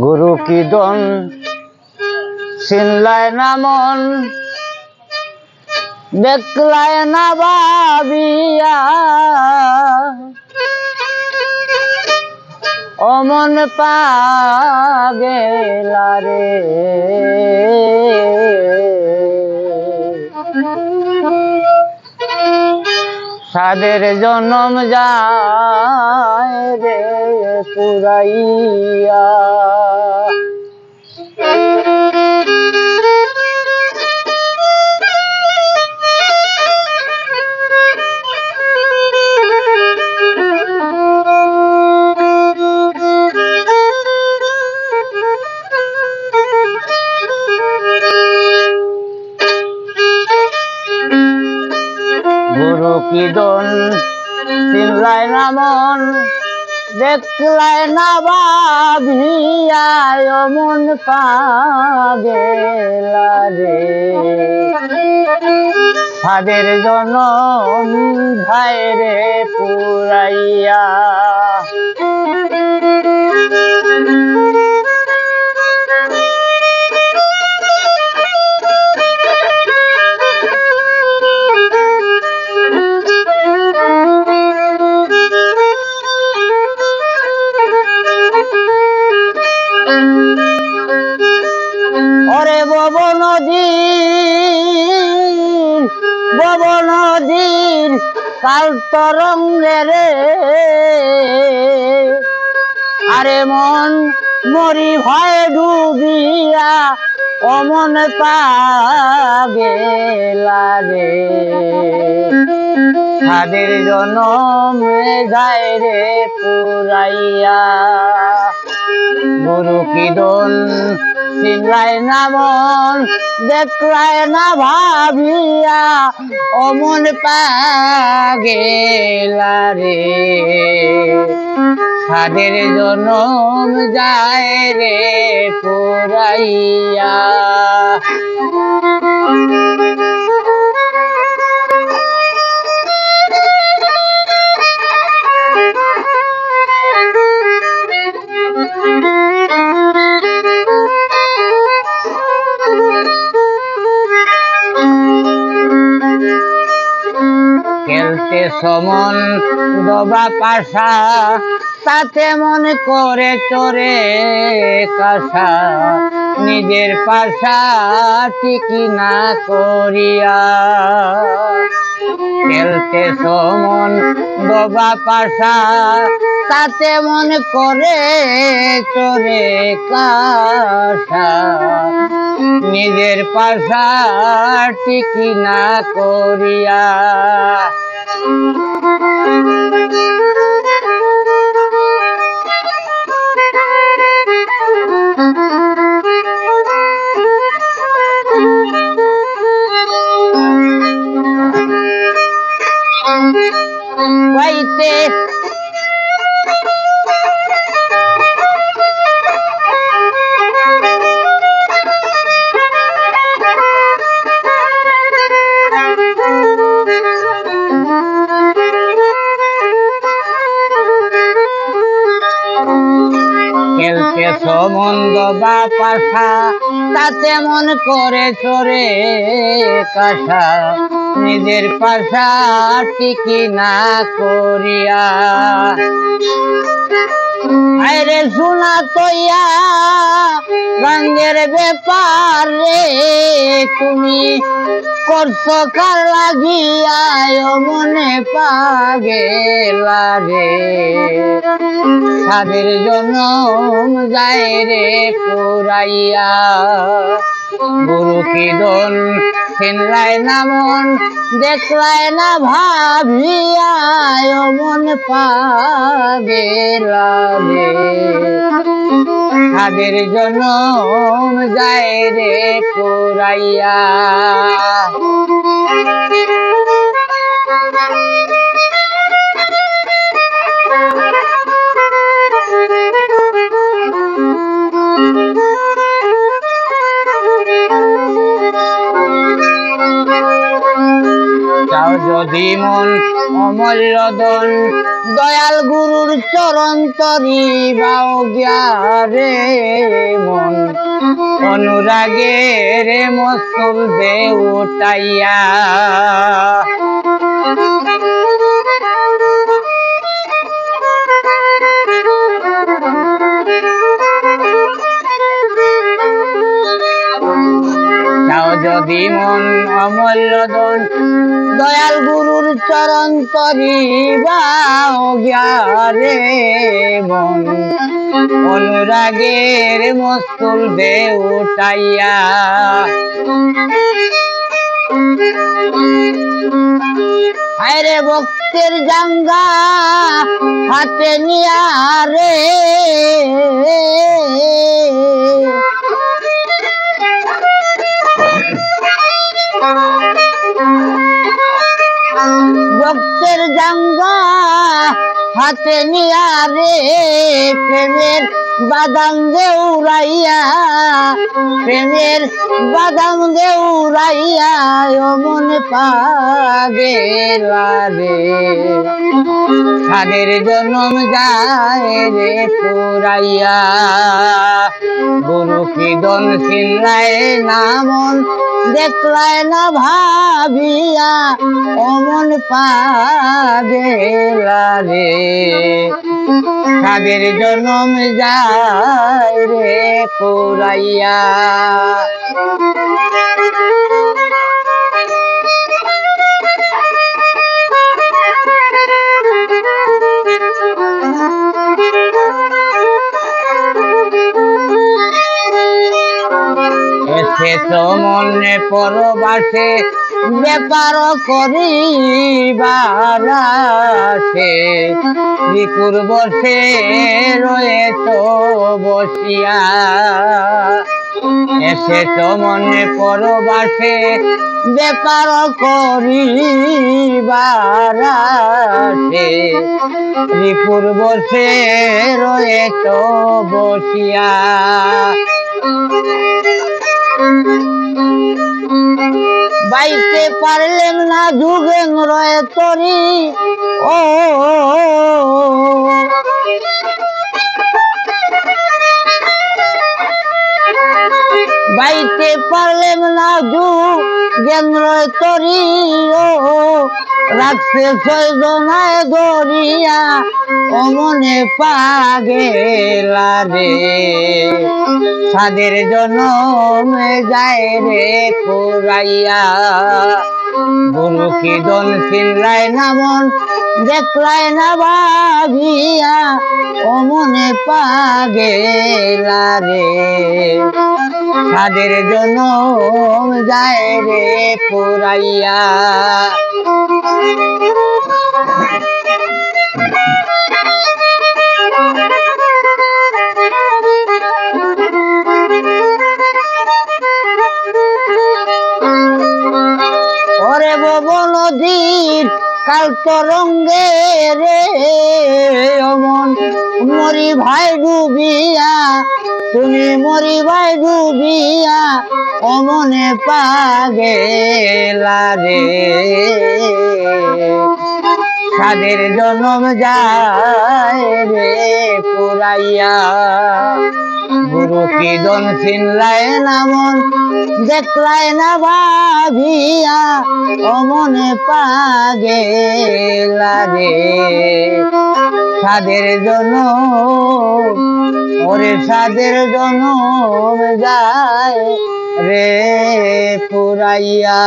গুরু কি দন চিনলায় না মন, দেখলায় না ভাবিয়া, অমন পাগেলা রে। সাদের জনম যায় রে পুরাইয়া, গুরু কি দন চিনলায় না মন, দেখলায় না ভাবিয়া, অমন পাগেলা রে। সাদের জনম যায় রে পুরাইয়া, নদীর কাল তরঙ্গে রে, আরে মন মরি ভয়ে ডুবিয়া, অমন পাগেলা রে। সাদের জনম যায় রে পুরাইয়া, গুরু কি দন চিনলায় না মন, দেখলায় না ভাবিয়া, অমন পাগেলা রে। সাদের জনম যায় রে পুরাইয়া। খেলতে সমন দবা পাশা, তাতে মন করে চোরে কাশা, নিজের পাশা ঠিকই না করিয়া। খেলতে সমন দবা পাশা, তাতে মন করে চোরে কাশা, নিজের পাশা ঠিকই না করিয়া। পাইতে খেলতে সমন্দ বা পাশা, তাতে মন করে চোরে কাশা, নিজের পাশা ঠিকই না করিয়া। আরে শোনা তৈয়া রঙের ব্যাপার রে, তুমি করছো কার লাগিয়া, মনে পাগেলা রে। সাদের জনম যায় রে পুরাইয়া, গুরু কি দন চিনলাই না মন দেখলাই না ভাবিয়া মন পাগেলা রে তাদের জনম যায় রে পুরাইয়া চাও যদি মন অমূল্য ধন দয়াল গুরুর চরণ তরি বাও রে মন অনুরাগের মস্তুল দে উঠাইয়া যদি মন অমূল্য ধন দয়াল গুরুর চরণ তরি বাও রে মন অনুরাগের মস্তুল দে উঠাইয়া আরে ভক্তের জাঙ্গা হাতে নিয়া রে ভক্তের জাঙ্গা হাতে নিয়া রে প্রেমের বাদাম দেউরাইয়া প্রেমের বাদাম দেউরাইয়া মন পাগেলা রে তাদের জন্ম যায় রে পুরাইয়া গুরু কি দন চিনলাই না মন দেখলাই না ভাবিয়া অমন পাগেলা রে তাদের জন্ম যায় রে পুরাইয়া এসে তো মনে পরবাসে ব্যাপার করিবার আসে রিপুর বসে রয়েছ বসিয়া এসে তো মনে পরবাসে ব্যাপার করিবার আসে রিপুর বসে রয়েছ বসিয়া বাইতে পারলেন না যুগেন্দ্র তরি ও বাইতে পারলেন না যুগেন্দ্র তরি ও রাখছে ছয়জনায় দরিয়া অমনে পাগেলা রে তাদের জনম যায় রে পুরাইয়া গুরু কি দন চিনলাই না মন দেখলাই না ভাবিয়া অমনে পাগেলা রে তাদের জনম যায় রে পুরাইয়া ওরে নদীর কাল তরঙ্গে রে অমন মরি ভাই ডুবিয়া তুমি মরি ভাই ডুবিয়া অমনে পাগেলা রে তাদের জন্ম যায় রে পুরাইয়া গুরু কি দন চিনলাই না মন দেখলাই না ভাবিয়া অমনে পাগেলা রে সাদের জনম ওরে সাদের জনম যায় রে পুরাইয়া।